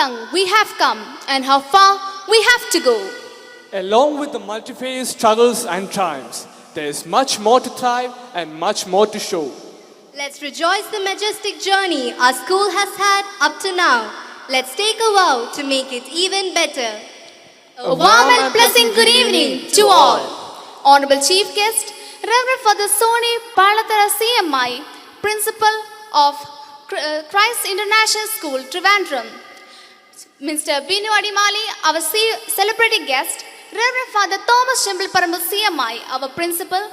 young we have come and how far we have to go. Along with the multi-phase struggles and triumphs, there is much more to thrive and much more to show. Let's rejoice the majestic journey our school has had up to now. Let's take a vow to make it even better. A warm and pleasant good evening to all. Honorable Chief Guest, Reverend Father Soni Palatara CMI, Principal of Christ International School, Trivandrum. Mr. Binu Adimali, our celebrated guest. Reverend Father Thomas Shimbalparambu CMI, our Principal.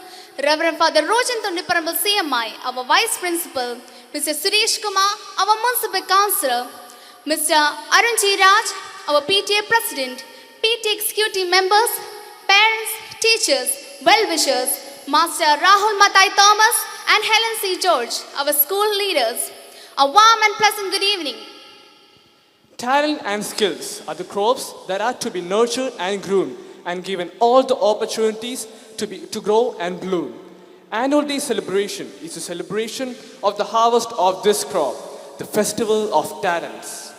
Reverend Father Rojan Thundiparambu CMI, our Vice Principal. Mr. Suresh Kumar, our Municipal Councillor. Mr. Arun G. Raj, our PTA President. PTA Executive Members, Parents, Teachers, Well-Wishers, Master Rahul Matai Thomas and Helen C. George, our school leaders. A warm and pleasant good evening. Talent and skills are the crops that are to be nurtured and groomed and given all the opportunities to grow and bloom. Annual Day celebration is a celebration of the harvest of this crop, the Festival of Talents.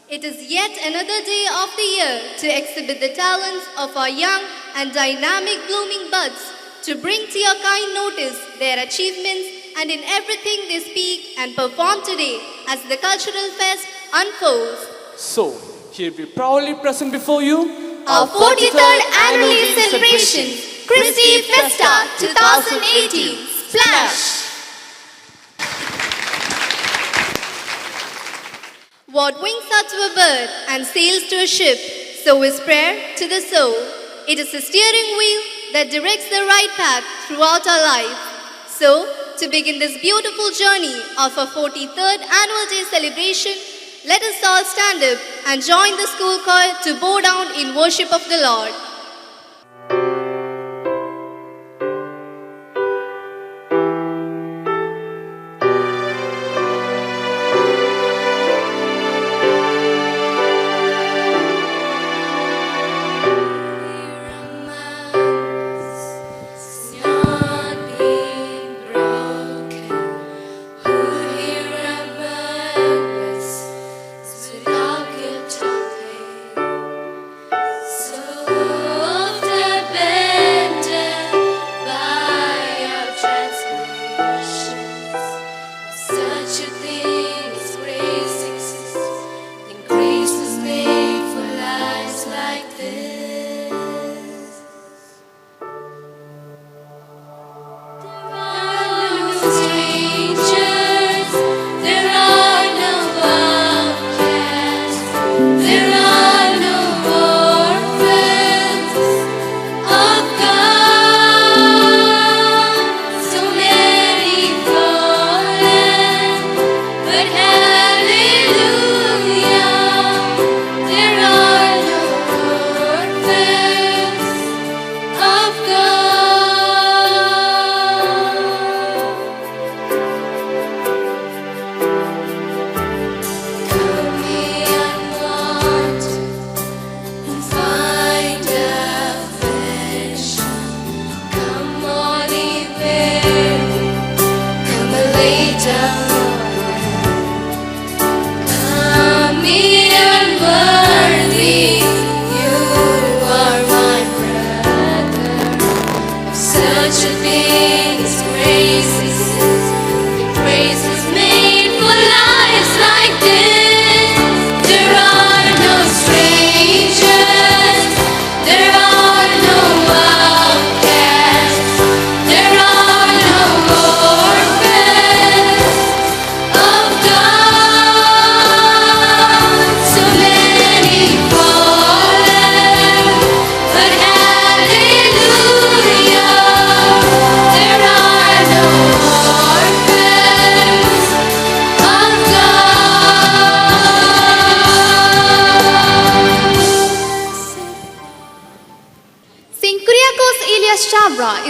It is yet another day of the year to exhibit the talents of our young and dynamic blooming buds, to bring to your kind notice their achievements and in everything they speak and perform today as the cultural fest unfolds. So, here we proudly present before you our 43rd Annual Day Celebration, Christi Festa 2018, Splash! What wings are to a bird and sails to a ship, so is prayer to the soul. It is a steering wheel that directs the right path throughout our life. So, to begin this beautiful journey of our 43rd Annual Day celebration, let us all stand up and join the school choir to bow down in worship of the Lord.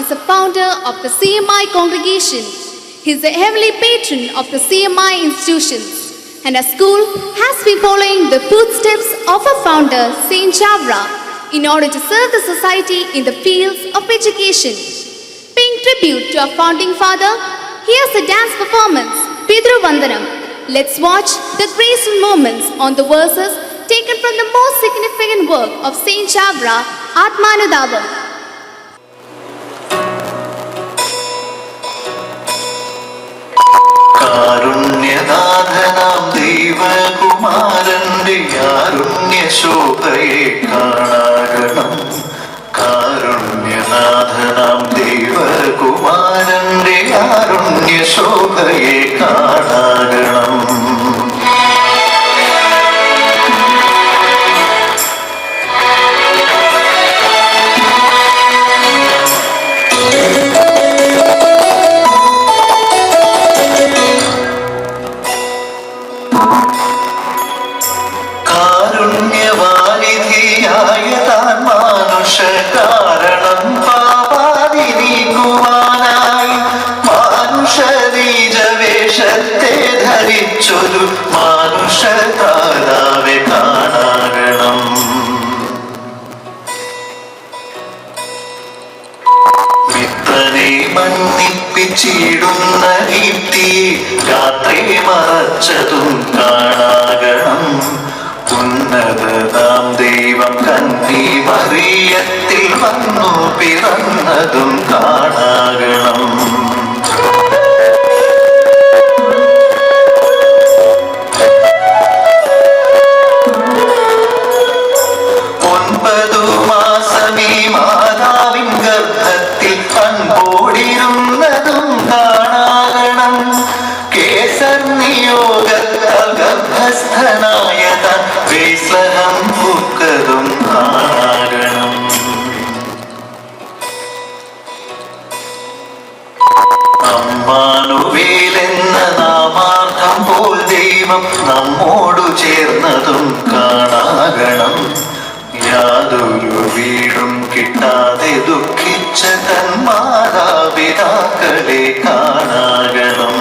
is the founder of the CMI congregation. He is the heavenly patron of the CMI institutions, and our school has been following the footsteps of our founder, Saint Chavra, in order to serve the society in the fields of education. Paying tribute to our founding father, here's a dance performance, Pidru Vandanam. Let's watch the graceful moments on the verses taken from the most significant work of Saint Chabra, Atmanudabam. കാരുണ്യനാഥനാം ദൈവകുമാരന്റെ കാരുണ്യശോഭയെ കാണാകണം. കാരുണ്യനാഥനാം ദൈവകുമാരന്റെ കാരുണ്യശോഭയെ കാണാകണം. കാരുണ്യവാരിധിയായ താൻ മാനുഷ കാരണം പാപാതി നീക്കുവാനായി മാനുഷരീജവേഷത്തെ ധരിച്ചൊരു മാനുഷ താരാവെ കാണാകണം. മിത്രനെ മന്നിപ്പിച്ചിടുന്ന ദീപ്തിയെ രാത്രി മറച്ചതും കാണാകണം. ഉന്നതനാം ദൈവം കന്നി മറിയത്തിൽ വന്നു പിറന്നതും കാണാകണം. ഒൻപതു മാസമീ മാതാവിൻ ഗർഭത്തിൽ അൻപോടിരുന്നതും കാണാകണം. കേസർ നിയോഗത്താൽ ഗർഭസ്ഥനായ താൻ വേസ്ലഹം പൂക്കതും കാണാകണം. അമ്മാനുവേലെന്ന നാമാർത്ഥം പോൽ ദൈവം നമ്മോടു ചേർന്നതും കാണാകണം. യാതൊരു വീടും കിട്ടാതെ ദുഃഖിച്ച തൻ മാതാപിതാക്കളെ കാണാകണം.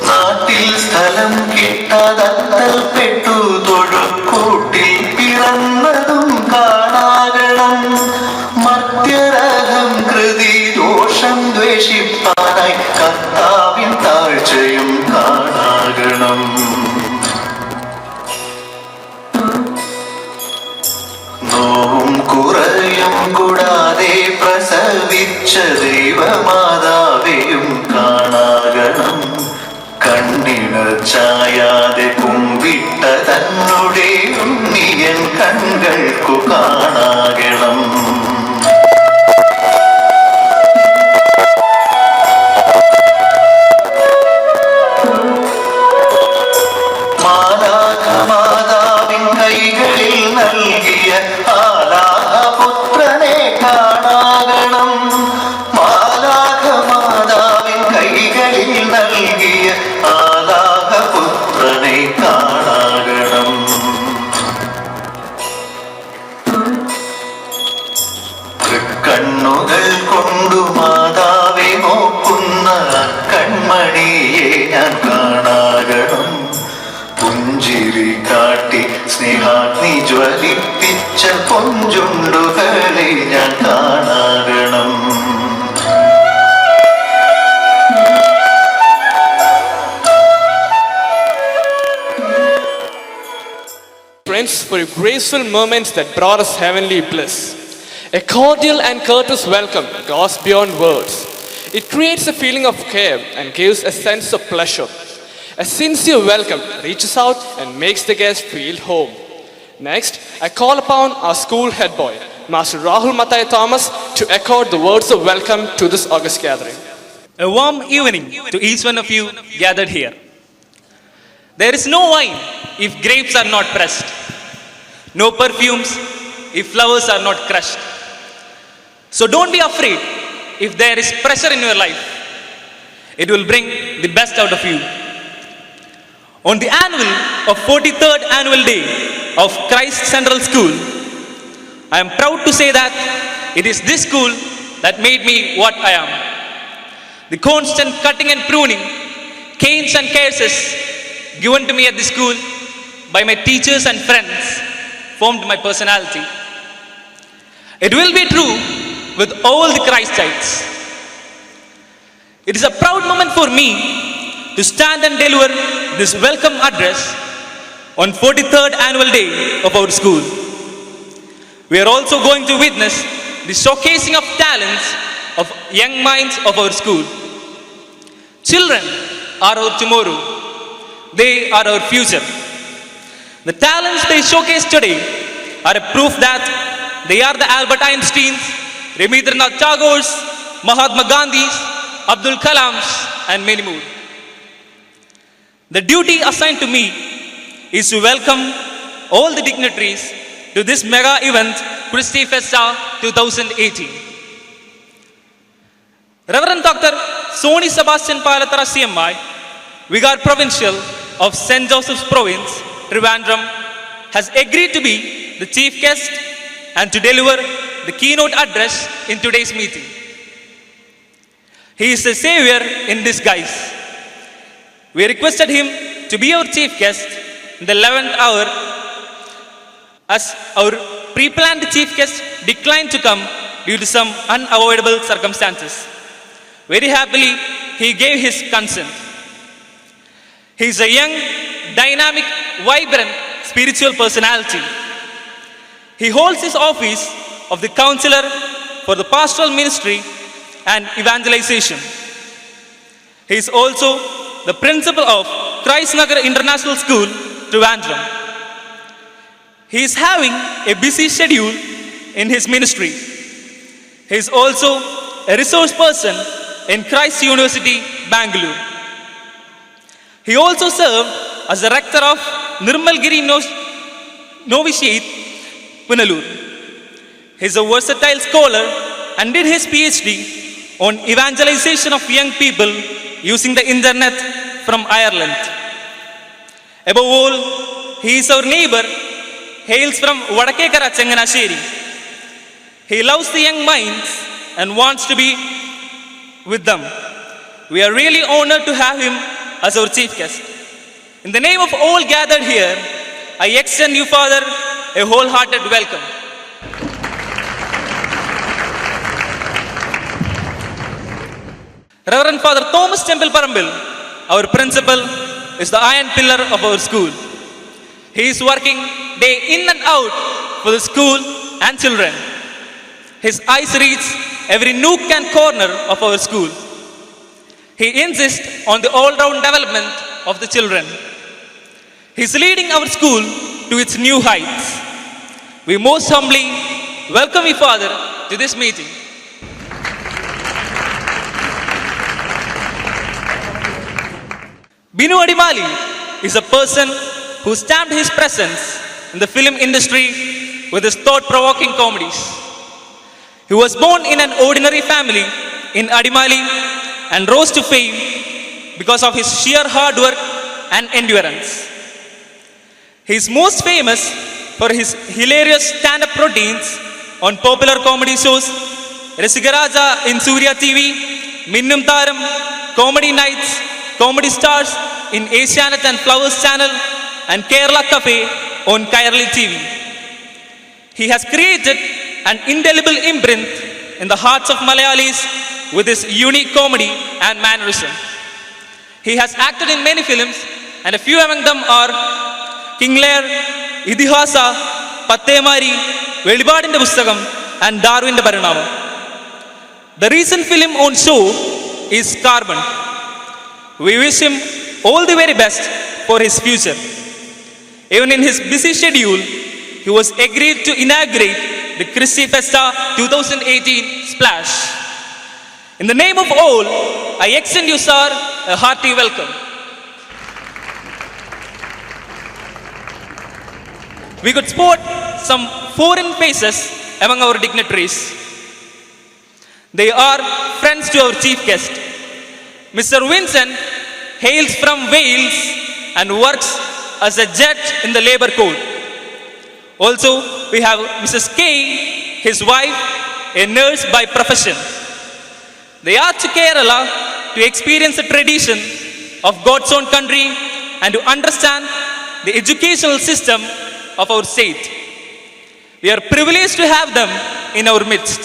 നാട്ടിൽ സ്ഥലം കിട്ടാതൽപ്പെട്ടു തൊഴുക്കൂട്ടിൽ പിറന്നതും കാണാകണം. മർത്യരഹം കൃതി ദോഷം ദ്വേഷിപ്പാനായി കർത്താവിൻ താഴ്ചയും കാണാകണം. നോവും കുറയും കൂടാതെ പ്രസവിച്ച ദൈവമാതാവെയും കാണാകണം. കണ്ണിന ചായാതെ കുമ്പിട്ട തന്നുടെ ഉണ്ണിയൻ കൺകൾക്കു കാണാകണം. മാതാവിൻ കൈകളിൽ നൽകിയ ആലാഹപുത്രനെ കാണാകണം. മാതാവിൻ കൈകളിൽ നൽകിയ ആലാഹപുത്രനെ കാണാകണം. കണ്ണുകൾ കൊണ്ടു മാതാവെ നോക്കുന്ന കൺമണിയെ ഞാൻ കാണാകണം. പുഞ്ചിരി കാട്ടി സ്നേഹാഗ്നി ജ്വലിപ്പിച്ച പൊഞ്ചുണ്ടുകളെ ഞാൻ കാണാകണം. Friends, for your graceful moments that brought us heavenly bliss. A cordial and courteous welcome goes beyond words. It creates a feeling of care and gives a sense of pleasure. A sincere welcome reaches out and makes the guest feel home. Next, I call upon our school head boy, Master Rahul Mathai Thomas, to echo the words of welcome to this August gathering. A warm evening to each one of you gathered here. There is no wine if grapes are not pressed, no perfumes if flowers are not crushed. So don't be afraid if there is pressure in your life. It will bring the best out of you. On the annual of 43rd annual day of Christ Central School, I am proud to say that it is this school that made me what I am. The constant cutting and pruning, canes and curses given to me at the school by my teachers and friends formed my personality. It will be true with all the Christites. It is a proud moment for me to stand and deliver this welcome address on 43rd annual day of our school. We are also going to witness the showcasing of talents of young minds of our school. Children are our tomorrow. They are our future. The talents they showcase today are a proof that they are the Albert Einsteins, Rabindranath Tagore's, Mahatma Gandhi's, Abdul Kalam's, and many more. The duty assigned to me is to welcome all the dignitaries to this mega event, Christi Festa 2018. Reverend Dr. Soni Sebastian Palatara CMI, Vicar Provincial of St. Joseph's Province, Trivandrum, has agreed to be the chief guest and to deliver the keynote address in today's meeting. He is a savior in disguise. We requested him to be our chief guest in the 11th hour as our pre-planned chief guest declined to come due to some unavoidable circumstances. Very happily, he gave his consent. He is a young, dynamic, vibrant, spiritual personality. He holds his office of the counselor for the pastoral ministry and evangelization. He is also the principal of Christ Nagar International School, Trivandrum. He is having a busy schedule in his ministry. He is also a resource person in Christ University, Bangalore. He also served as the rector of Nirmalgiri Novitiate, Punalur. He is a versatile scholar and did his PhD on evangelization of young people using the internet from Ireland. Above all, he is our neighbor, hails from Vadakekara Changanasheri. He loves the young minds and wants to be with them. We are really honored to have him as our chief guest. In the name of all gathered here, I extend you, Father, a wholehearted welcome. Reverend Father Thomas Temple Parambil, our principal, is the iron pillar of our school. He is working day in and out for the school and children. His eyes reach every nook and corner of our school. He insists on the all-round development of the children. He is leading our school to its new heights. We most humbly welcome you, Father, to this meeting. Binu Adimali is a person who stamped his presence in the film industry with his thought-provoking comedies. He was born in an ordinary family in Adimali and rose to fame because of his sheer hard work and endurance. He is most famous for his hilarious stand-up routines on popular comedy shows Rasigaraja in Surya TV, Minnum Tharam, Comedy Nights, Comedy Stars in Asianet and Flowers Channel, and Kerala Cafe on Kairali TV. He has created an indelible imprint in the hearts of Malayalis with his unique comedy and mannerism. He has acted in many films, and a few among them are King Lear, Idihasa, Pattemari, Velibadinte Pustakam, and Darwinte Parinamam. The recent film on show is Carbon. We wish him all the very best for his future. Even in his busy schedule, he was agreed to inaugurate the Christi Festa 2018 Splash. In the name of all, I extend you, sir, a hearty welcome. We could spot some foreign faces among our dignitaries. They are friends to our chief guest. Mr. Vincent hails from Wales and works as a judge in the labor court. Also, we have Mrs. K, his wife, a nurse by profession. They are to Kerala to experience the tradition of God's own country and to understand the educational system of our state. We are privileged to have them in our midst.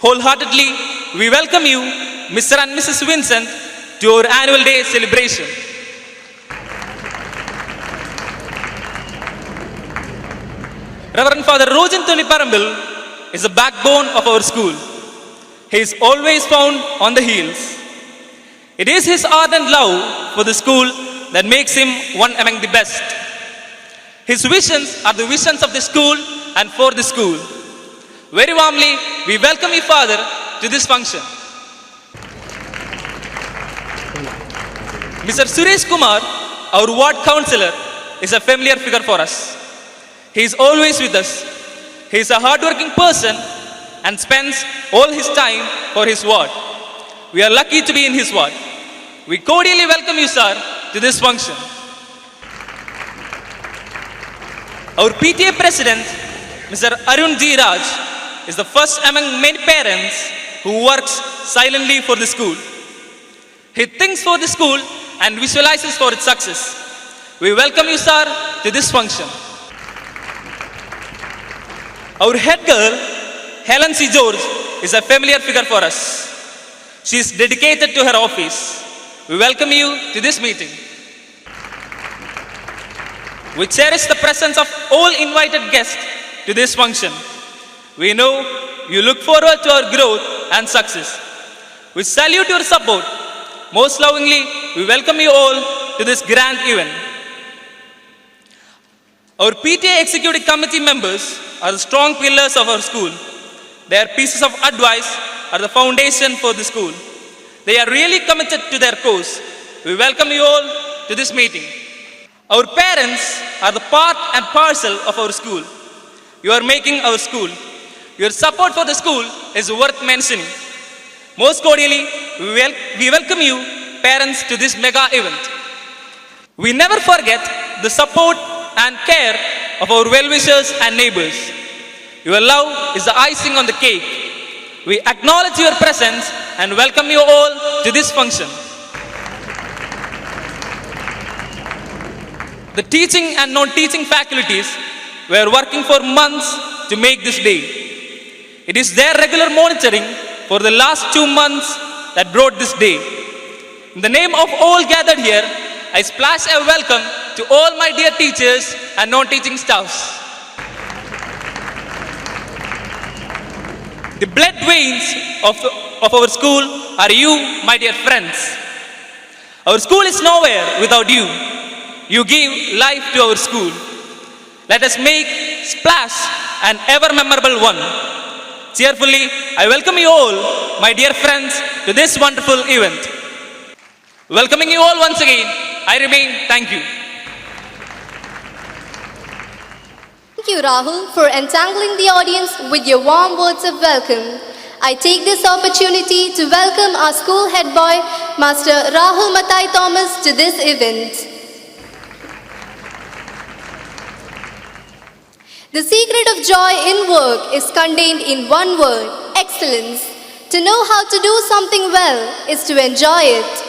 Wholeheartedly, we welcome you Mr. and Mrs. Vincent to our annual day celebration. Reverend Father Rojan Tuniparambil is the backbone of our school. He is always found on the hills. It is his ardent love for the school that makes him one among the best. His visions are the visions of the school and for the school. Very warmly, we welcome you, Father, to this function. Mr. Suresh Kumar, our ward councillor, is a familiar figure for us. He is always with us. He is a hardworking person and spends all his time for his ward. We are lucky to be in his ward. We cordially welcome you, sir, to this function. Our PTA president, Mr. Arun G. Raj, is the first among many parents who works silently for the school. He thinks for the school and visualizes for its success. We welcome you, sir, to this function. Our head girl, Helen C. George, is a familiar figure for us. She is dedicated to her office. We welcome you to this meeting. We cherish the presence of all invited guests to this function. We know you look forward to our growth and success. We salute your support. Most lovingly, we welcome you all to this grand event. Our PTA Executive Committee members are the strong pillars of our school. Their pieces of advice are the foundation for the school. They are really committed to their cause. We welcome you all to this meeting. Our parents are the part and parcel of our school. You are making our school. Your support for the school is worth mentioning. Most cordially, we welcome you, parents, to this mega event. We never forget the support and care of our well-wishers and neighbors. Your love is the icing on the cake. We acknowledge your presence and welcome you all to this function. The teaching and non-teaching faculties were working for months to make this day. It is their regular monitoring for the last 2 months that brought this day. In the name of all gathered here, I splash a welcome to all my dear teachers and non-teaching staffs. The blood veins of our school are you, my dear friends. Our school is nowhere without you. You give life to our school. Let us make Splash an ever memorable one. Cheerfully, I welcome you all, my dear friends, to this wonderful event. Welcoming you all once again, I remain thank you. Thank you, Rahul, for entangling the audience with your warm words of welcome. I take this opportunity to welcome our school head boy, Master Rahul Matai Thomas, to this event. The secret of joy in work is contained in one word: excellence. To know how to do something well is to enjoy it.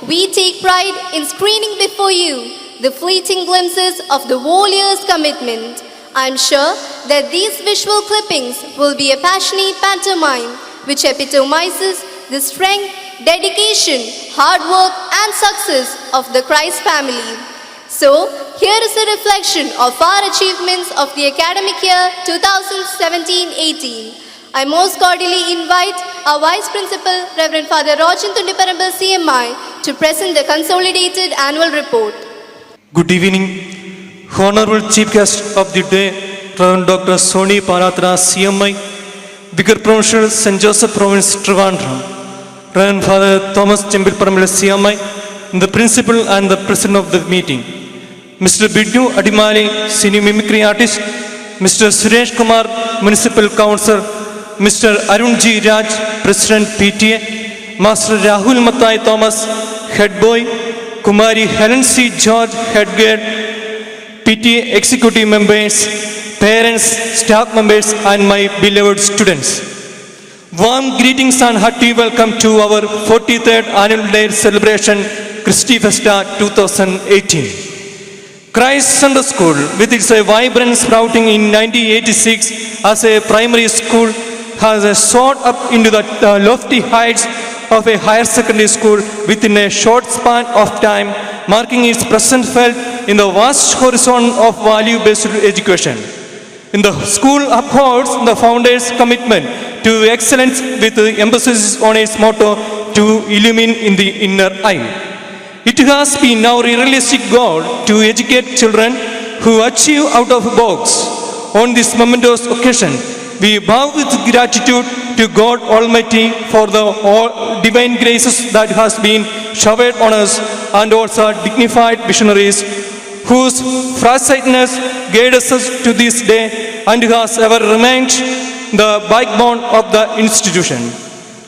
We take pride in screening before you the fleeting glimpses of the whole year's commitment. I'm sure that these visual clippings will be a passionate pantomime which epitomizes the strength, dedication, hard work and success of the Christ family. So, here is a reflection of our achievements of the academic year 2017-18. I most cordially invite our Vice Principal, Reverend Father Rojan Tuniparambil CMI, to present the consolidated annual report. Good evening, Honorable Chief Guest of the day, Reverend Dr. Soni Paratra CMI, Vicar Provincial St. Joseph Province, Trivandrum, Reverend Father Thomas Chimbil Parambil CMI, the Principal and the President of the meeting, Mr. Bidnu Adimali, Senior Mimicry Artist, Mr. Suresh Kumar, Municipal Councillor, Mr. Arun G. Raj, President PTA, Master Rahul Matai Thomas, Head Boy, Kumari Helen C. George, Head Girl, PTA Executive Members, Parents, Staff Members and my beloved students. Warm greetings and hearty welcome to our 43rd Annual Day Celebration, Christi Festa 2018. Christ Sunday School, with its vibrant sprouting in 1986 as a primary school, has soared up into the lofty heights of a higher secondary school within a short span of time, marking its present felt in the vast horizon of value-based education. In the school upholds the founder's commitment to excellence with emphasis on its motto to illumine in the inner eye. It has been our realistic goal to educate children who achieve out of the box. On this momentous occasion, we bow with gratitude to God Almighty for the divine graces that has been showered on us and also dignified missionaries whose farsightedness guided us to this day and has ever remained the backbone of the institution.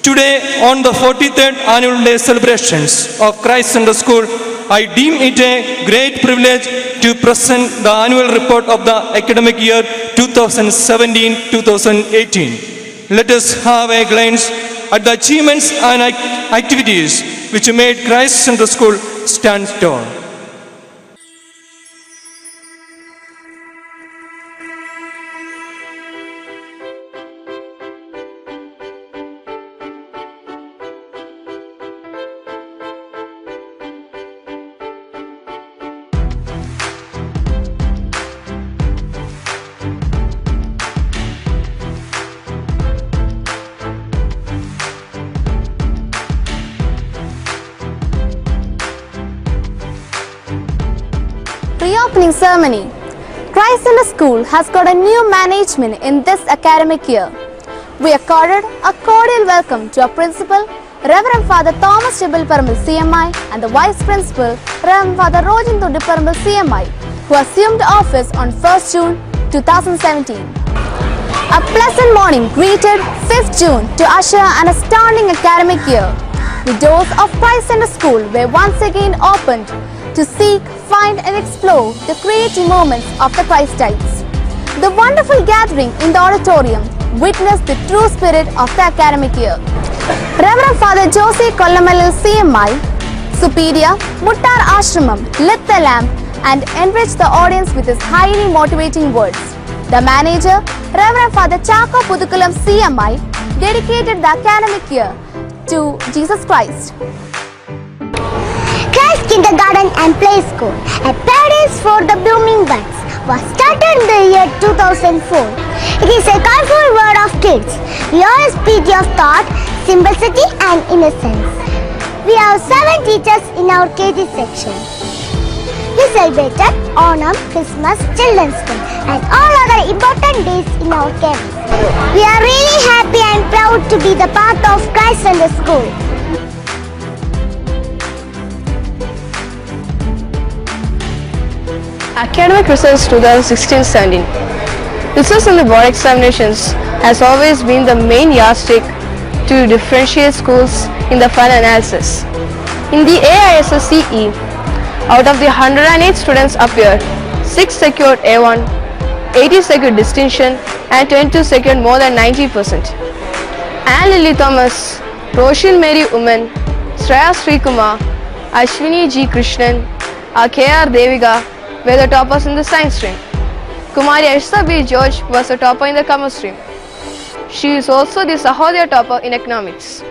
Today, on the 43rd annual day celebrations of Christ Center School, I deem it a great privilege to present the annual report of the academic year 2017-2018. Let us have a glance at the achievements and activities which made Christ Center School stand tall. Pre-opening ceremony. Christ Center School has got a new management in this academic year. We accorded a cordial welcome to our principal, Reverend Father Thomas Chibil Paramal CMI, and the Vice Principal, Reverend Father Rojan Paramal CMI, who assumed office on 1st June 2017. A pleasant morning greeted 5th June to usher an astounding academic year. The doors of Christ Center School were once again opened to seek, find and explore the creative moments of the Christites. The wonderful gathering in the auditorium witnessed the true spirit of the academic year. Reverend Father Jose Kollamalil CMI, Superior, Muttar Ashramam, lit the lamp and enriched the audience with his highly motivating words. The manager, Reverend Father Chako Pudukulam CMI, dedicated the academic year to Jesus Christ. Christ Kindergarten and Play School, a paradise for the blooming buds, was started in the year 2004. It is a colorful world of kids. We always speak of thought, simplicity and innocence. We have 7 teachers in our KG section. We celebrated Onam, Christmas, Children's Day and all other important days in our campus. We are really happy and proud to be the part of Christ Center School. Academic results 2016-17. Results in the board examinations has always been the main yardstick to differentiate schools in the final analysis. In the AISSCE, out of the 108 students appeared, 6 secured A1, 80 secured distinction and 22 secured more than 90%. Anne Lily Thomas, Roshan Mary Uman, Shreya Srikumar, Ashwini G. Krishnan, K.R. Deviga were the toppers in the science stream. Kumari Aishta B. George was the topper in the commerce stream. She is also the Sahodaya topper in economics.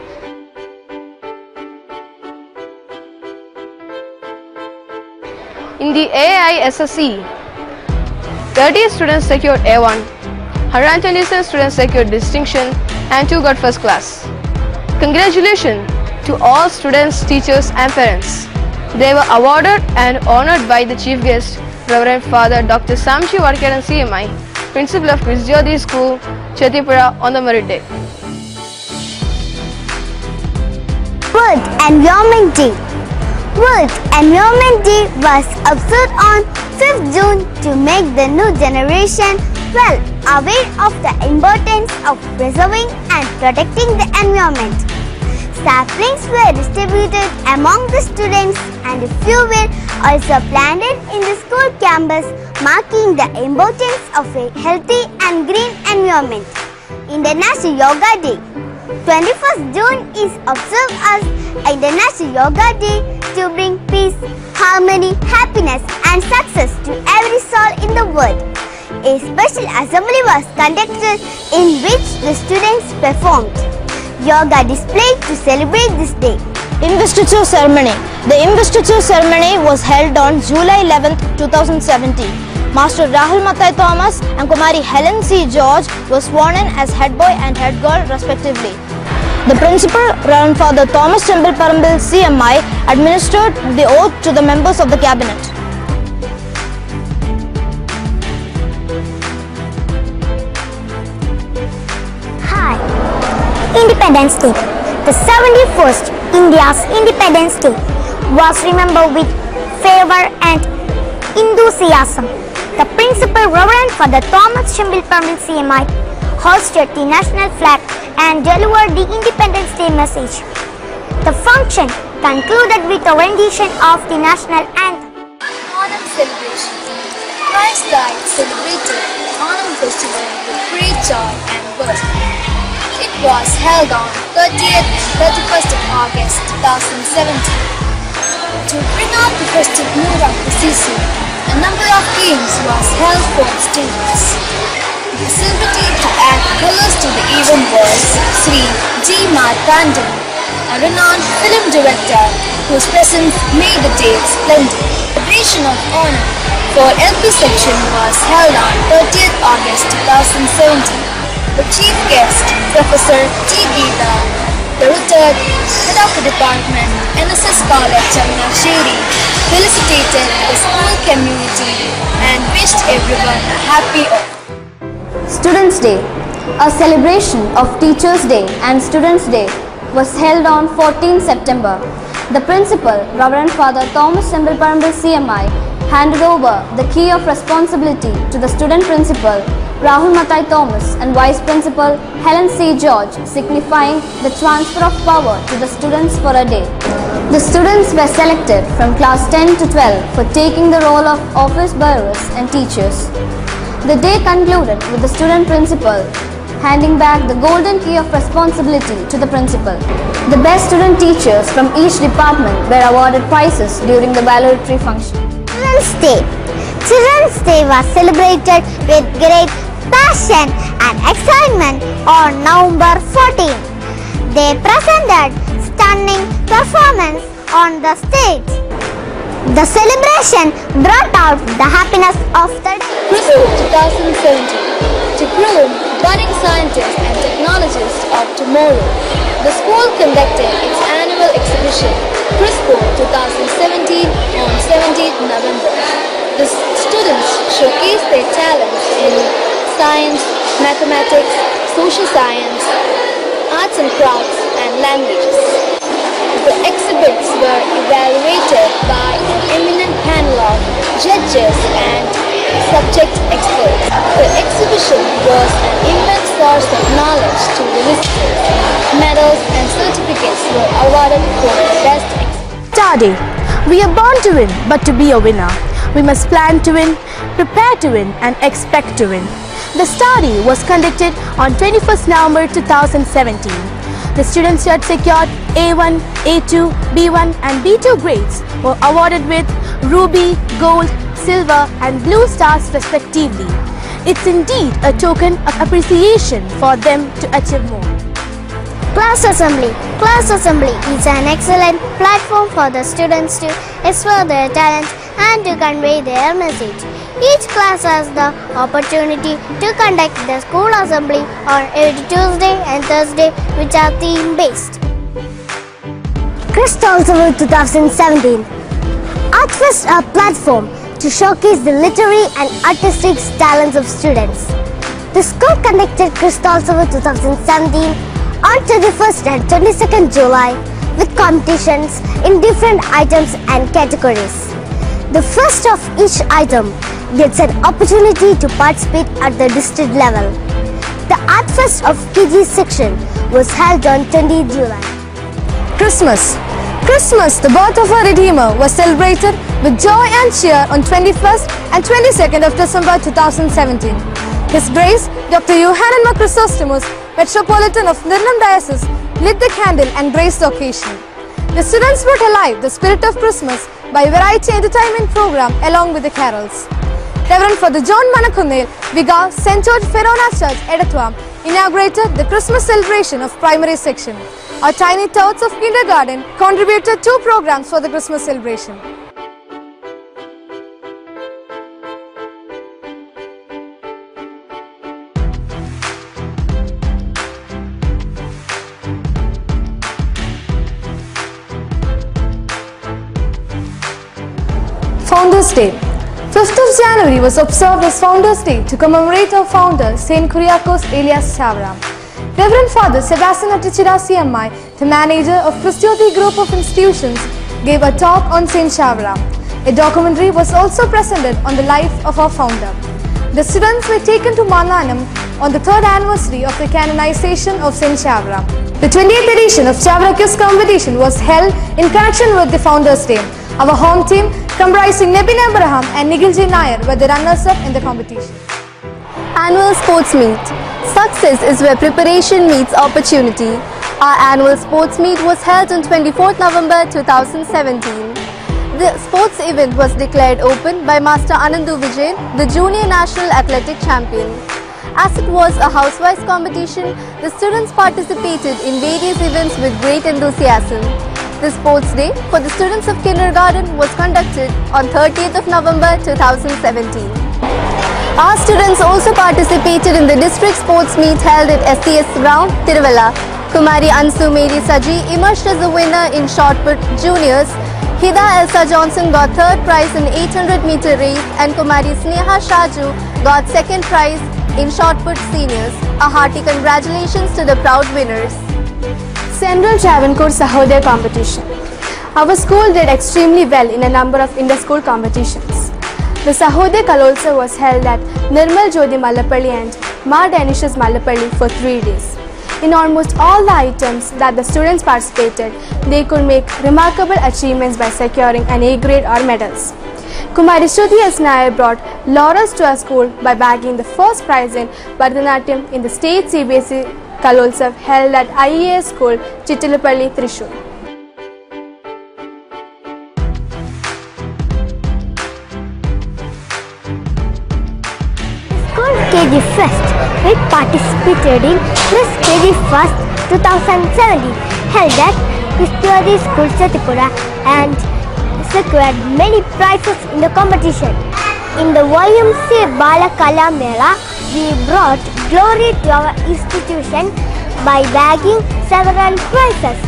In the AISSE, 30 students secured A1, 127 students secured distinction and 2 got first class. Congratulations to all students, teachers and parents. They were awarded and honored by the chief guest, Reverend Father Dr. Samchi Varkaran CMI, Principal of Krisjyoti School, Chetipura on the merit day. World Environment Day. World Environment Day was observed on 5th June to make the new generation well aware of the importance of preserving and protecting the environment. Saplings were distributed among the students and a few were also planted in the school campus, marking the importance of a healthy and green environment. International Yoga Day. 21st June is observed as International Yoga Day to bring peace, harmony, happiness and success to every soul in the world. A special assembly was conducted in which the students performed. yoga displayed to celebrate this day. Investiture ceremony. The investiture ceremony was held on July 11, 2017. Master Rahul Mathai Thomas and Kumari Helen C. George were sworn in as head boy and head girl respectively. The principal, Reverend Father Thomas Temple Parambil CMI, administered the oath to the members of the cabinet. Hi. Independence Day. The 71st India's Independence Day was remembered with fervor and enthusiasm. The principal, Reverend Father Thomas Temple Parambil CMI, hoisted the national flag and delivered the Independence Day message. The function concluded with a rendition of the national anthem. Onam celebration. Christ died celebrated Onam festival with great joy and birth. It was held on 30th and 31st of August 2017. To bring out the festive mood of the season, a number of games was held for the students. The facility to add colors to the event was Sri G. Martandan, a renowned film director whose presence made the day splendid. The celebration of Onam for LP section was held on 30th August 2017. The chief guest, Professor T. Geeta, the retired head of the department, NSS College, Chaminasheri, felicitated the school community and wished everyone a happy Students' Day. A celebration of Teachers' Day and Students' Day was held on 14 September. The principal, Reverend Father Thomas Temple Parambil CMI, handed over the key of responsibility to the student principal, Rahul Mathai Thomas, and Vice Principal Helen C. George, signifying the transfer of power to the students for a day. The students were selected from class 10 to 12 for taking the role of office bearers and teachers. The day concluded with the student principal handing back the golden key of responsibility to the principal. The best student teachers from each department were awarded prizes during the valedictory function. Children's Day. Children's Day was celebrated with great passion and excitement on November 14. They presented stunning performance on the stage. The celebration brought out the happiness of the day. CRISPR 2017 to groom budding scientists and technologists of tomorrow. The school conducted its annual exhibition, CRISPR 2017, on 17th November. The students showcased their talents in science, mathematics, social science, arts and crafts, and languages. The exhibits were evaluated by an eminent panel of judges and subject experts. The exhibition was an immense source of knowledge to the visitors. Medals and certificates were awarded for the best exhibit. Star Day. We are born to win, but to be a winner, we must plan to win, prepare to win, and expect to win. The Star Day was conducted on 21st November 2017. The students who had secured A1, A2, B1 and B2 grades were awarded with Ruby, Gold, Silver and Blue stars respectively. It's indeed a token of appreciation for them to achieve more. Class Assembly. Class Assembly is an excellent platform for the students to explore their talents and to convey their message. Each class has the opportunity to conduct the school assembly on every Tuesday and Thursday, which are theme-based. Crystal Festival 2017. Artfest, a platform to showcase the literary and artistic talents of students. The school conducted Crystal Festival 2017 on 21st and 22nd July with competitions in different items and categories. The first of each item gets an opportunity to participate at the district level. The Art Fest of KG section was held on 20 July. Christmas. Christmas, the birth of our Redeemer, was celebrated with joy and cheer on 21st and 22nd of December 2017. His Grace, Dr. Yohanan Chrysostomos, Metropolitan of Nirnam Diocese, lit the candle and graced the occasion. The students brought alive the spirit of Christmas by a variety entertainment program along with the carols. Reverend Father John Manakunnel, Vicar, St. George Ferona Church, Edathwam, inaugurated the Christmas celebration of primary section. Our tiny tots of kindergarten contributed 2 programs for the Christmas celebration. Founders Day. 5th of January was observed as Founders Day to commemorate our founder, Saint Kuriakose Elias Chavram. Reverend Father Sebastian Attichira CMI, the manager of Christioti Group of Institutions, gave a talk on Saint Chavram. A documentary was also presented on the life of our founder. The students were taken to Mananam on the 3rd anniversary of the canonization of Saint Chavram. The 20th edition of Chavra Quiz competition was held in connection with the Founders Day. Our home team, comprising Nebin Abraham and Nigilji Nair, were the runners-up in the competition. Annual Sports Meet. Success is where preparation meets opportunity. Our annual sports meet was held on 24th November 2017. The sports event was declared open by Master Anandu Vijayan, the Junior National Athletic Champion. As it was a housewise competition, the students participated in various events with great enthusiasm. The sports day for the students of kindergarten was conducted on 30th of November 2017. Our students also participated in the district sports meet held at SCS ground, Tiruvalla. Kumari Ansu Mary Saji emerged as the winner in shot put juniors. Hida Elsa Johnson got 3rd prize in 800-meter race and Kumari Sneha Shaju got 2nd prize in shot put seniors. A hearty congratulations to the proud winners. Central Travancore Sahodaya competition. Our school did extremely well in a number of inter-school competitions. The Sahodaya Kalolsa was held at Nirmal Jyoti Malapalli and Ma Danishes Malapalli for 3 days. In almost all the items that the students participated, they could make remarkable achievements by securing an A grade or medals. Kumari Shruti S. Nair brought laurels to our school by bagging the first prize in Bharatanatyam in the state CBSE Kalolsav held at IES School, Chittilapalli, Thrissur. School KG Fest, we participated in Miss KG Fest 2017 held at Christioti School, Chatipura and secured many prizes in the competition. In the YMCA Bala Kala Mela, we brought glory to our institution by bagging several prizes.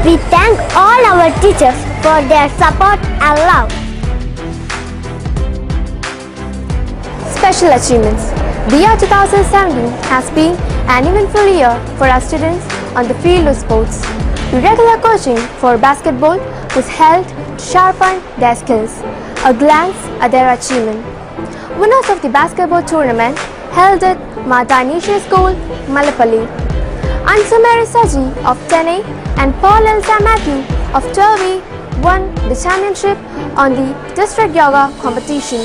We thank all our teachers for their support and love. Special achievements. The year 2017 has been an eventful year for our students on the field of sports. Regular coaching for basketball was held to sharpen their skills. A glance at their achievement. Winners of the basketball tournament held at Mata Nisha School, Malapalli. Ansu Mary Saji of Chennai and Paul Elsa Matthew of Turvey won the championship on the district yoga competition.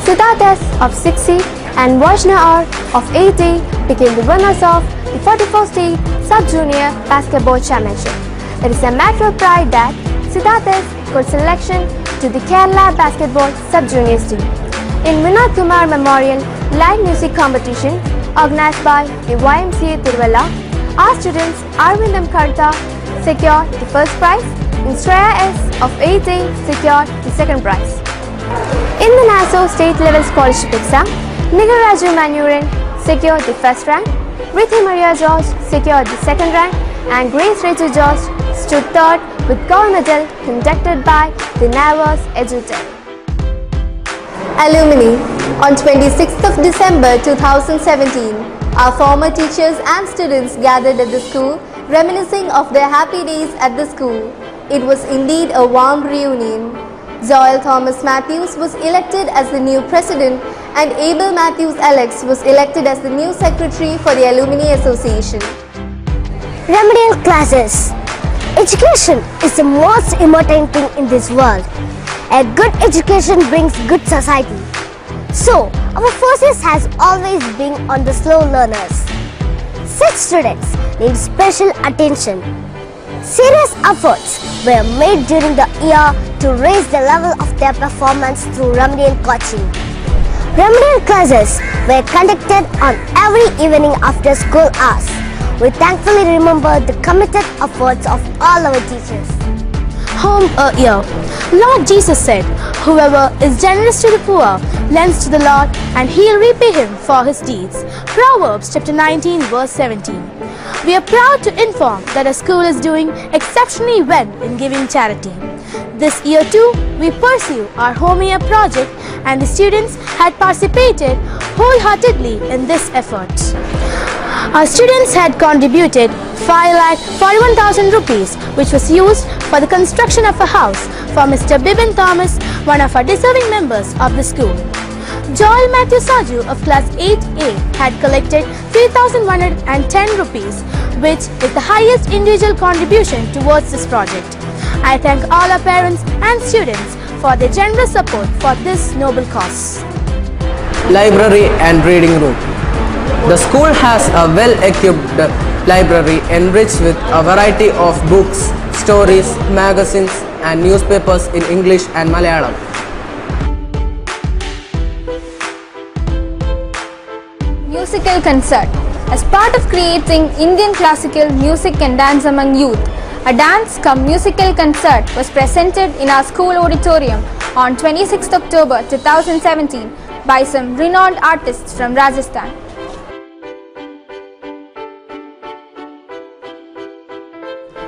Siddharth S of 6C and Vajna R of 8A became the winners of the 44th State Sub-Junior Basketball Championship. It is a matter of pride that Siddharth S got selection to the Kerala Basketball Sub-Juniors team. In Vinod Kumar Memorial Live Music Competition organized by the YMCA Tiruvalla, our students Arvind M. Karta secured the first prize and Shreya S of 8A secured the second prize. In the NASO State Level Scholarship Exam, Nigar Raju Manuran secured the first rank, Rithi Maria George secured the second rank, and Grace Rachel George stood third with gold medal conducted by the NAVOS Edutel. Alumni. On 26th of December 2017, our former teachers and students gathered at the school, reminiscing of their happy days at the school. It was indeed a warm reunion. Joel Thomas Matthews was elected as the new president and Abel Matthews Alex was elected as the new secretary for the Alumni Association. Remedial classes. Education is the most important thing in this world. A good education brings good society. So, our focus has always been on the slow learners. Such students need special attention. Serious efforts were made during the year to raise the level of their performance through remedial coaching. Remedial classes were conducted on every evening after school hours. We thankfully remember the committed efforts of all our teachers. Home a year. Lord Jesus said, "Whoever is generous to the poor lends to the Lord, and He'll repay him for his deeds." Proverbs chapter 19 verse 17. We are proud to inform that our school is doing exceptionally well in giving charity. This year too, we pursue our home year project, and the students had participated wholeheartedly in this effort. Our students had contributed 5,41,000 rupees, which was used for the construction of a house for Mr. Bibin Thomas, one of our deserving members of the school. Joel Matthew Saju of class 8A had collected 3,110 rupees, which is the highest individual contribution towards this project. I thank all our parents and students for their generous support for this noble cause. Library and reading room. The school has a well-equipped library enriched with a variety of books, stories, magazines and newspapers in English and Malayalam. Musical concert. As part of creating Indian classical music and dance among youth, a dance cum musical concert was presented in our school auditorium on 26th October 2017 by some renowned artists from Rajasthan.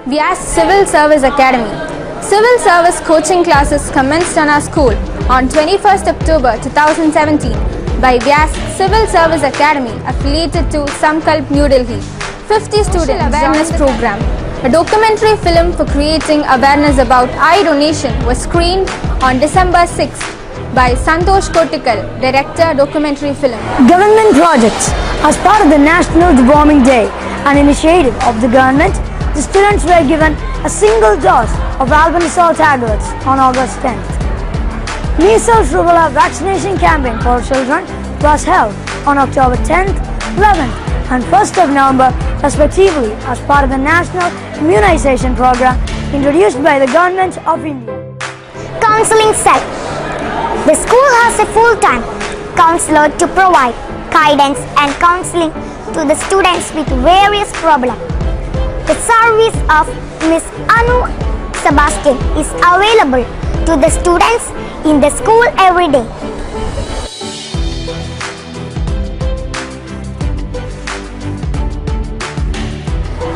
Vyas Civil Service Academy. Civil service coaching classes commenced on our school on 21st October 2017 by Vyas Civil Service Academy affiliated to Samkalp New Delhi. 50 student awareness program. A documentary film for creating awareness about eye donation was screened on December 6th by Santosh Kotikal, director documentary film. Government projects. As part of the National Deworming Day, an initiative of the government, the students were given a single dose of albendazole tablets on August 10th. Measles rubella vaccination campaign for children was held on October 10th, 11th and 1st of November respectively as part of the National Immunization Program introduced by the Government of India. Counseling Cell. The school has a full-time counselor to provide guidance and counseling to the students with various problems. The service of Miss Anu Sebastian is available to the students in the school every day.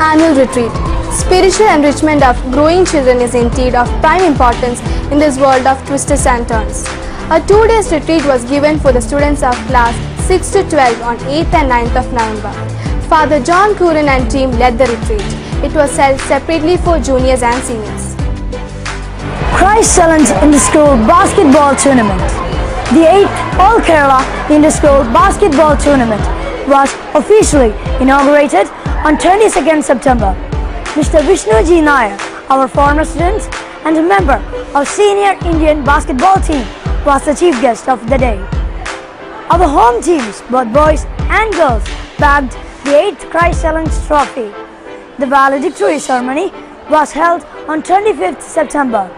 Annual retreat. Spiritual enrichment of growing children is indeed of prime importance in this world of twists and turns. A 2-day retreat was given for the students of class 6 to 12 on 8th and 9th of November. Father John Curran and team led the retreat. It was held separately for juniors and seniors. Christ Challenge in the School Basketball Tournament. The 8th All Kerala Inter-School Basketball Tournament was officially inaugurated on 22nd September. Mr. Vishnu G. Nair, our former student and a member of senior Indian basketball team, was the chief guest of the day. Our home teams, both boys and girls, bagged the 8th Christ Challenge trophy. The valedictory ceremony was held on 25th September.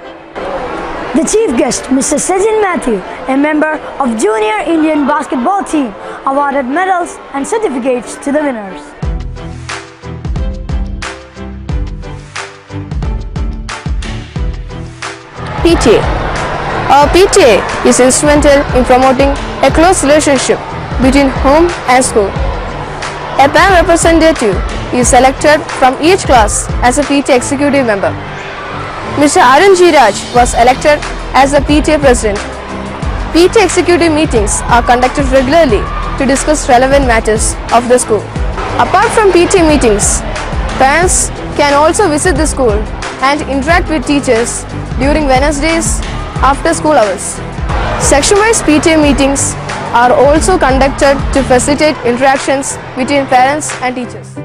The chief guest, Mr. Sejin Matthew, a member of junior Indian basketball team, awarded medals and certificates to the winners. PTA. Our PTA is instrumental in promoting a close relationship between home and school. A parent representative is selected from each class as a PTA executive member. Mr. Arun G. Raj was elected as the PTA president. PTA executive meetings are conducted regularly to discuss relevant matters of the school. Apart from PTA meetings, parents can also visit the school and interact with teachers during Wednesdays after school hours. Section-wise PTA meetings are also conducted to facilitate interactions between parents and teachers.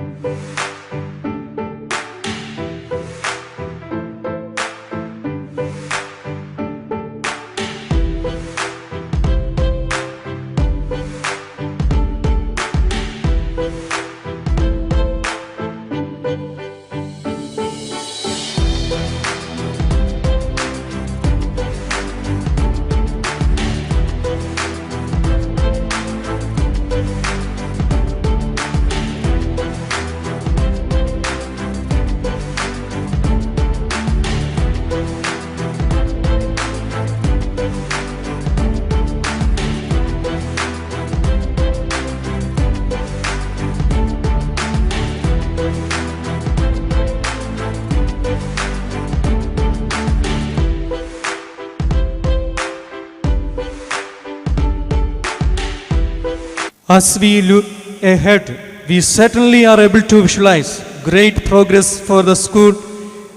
As we look ahead, we certainly are able to visualize great progress for the school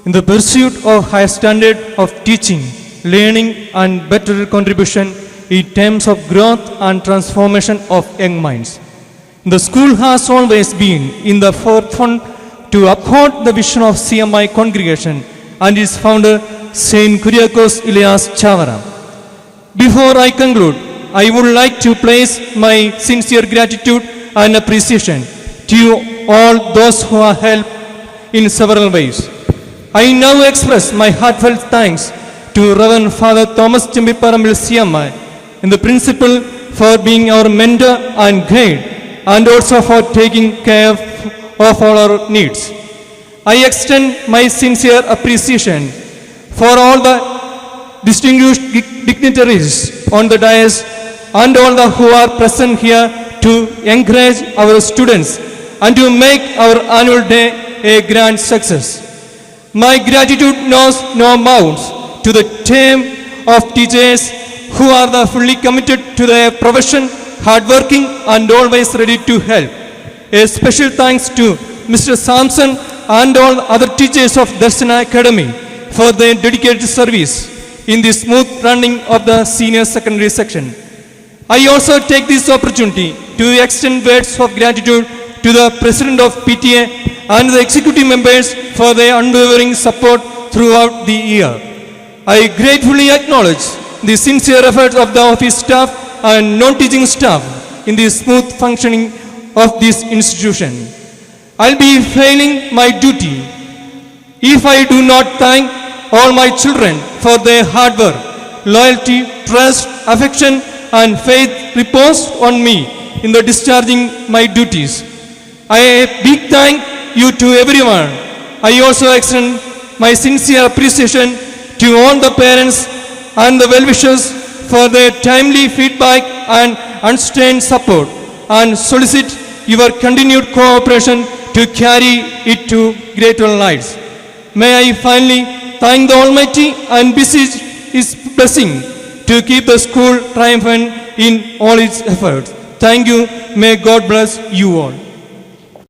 in the pursuit of high standard of teaching, learning and better contribution in terms of growth and transformation of young minds. The school has always been in the forefront to uphold the vision of CMI congregation and its founder Saint Kyriakos Elias Chavara. Before I conclude, I would like to place my sincere gratitude and appreciation to all those who have helped in several ways. I now express my heartfelt thanks to Reverend Father Thomas Chimbiparambil CMI and the principal for being our mentor and guide and also for taking care of all our needs. I extend my sincere appreciation for all the distinguished dignitaries on the dais and all the who are present here to encourage our students and to make our annual day a grand success. My gratitude knows no bounds to the team of teachers who are fully committed to their profession, hardworking and always ready to help. A special thanks to Mr. Sampson and all other teachers of Darshana Academy for their dedicated service in the smooth running of the senior secondary section. I also take this opportunity to extend words of gratitude to the President of PTA and the executive members for their unwavering support throughout the year. I gratefully acknowledge the sincere efforts of the office staff and non-teaching staff in the smooth functioning of this institution. I'll be failing my duty if I do not thank all my children for their hard work, loyalty, trust, affection and faith reposed on me in the discharging my duties. A big thank you to everyone. I also extend my sincere appreciation to all the parents and the well-wishers for their timely feedback and unstained support and solicit your continued cooperation to carry it to greater heights. May I finally thank the Almighty and beseech His blessing to keep the school triumphant in all its efforts. Thank you. May God bless you all.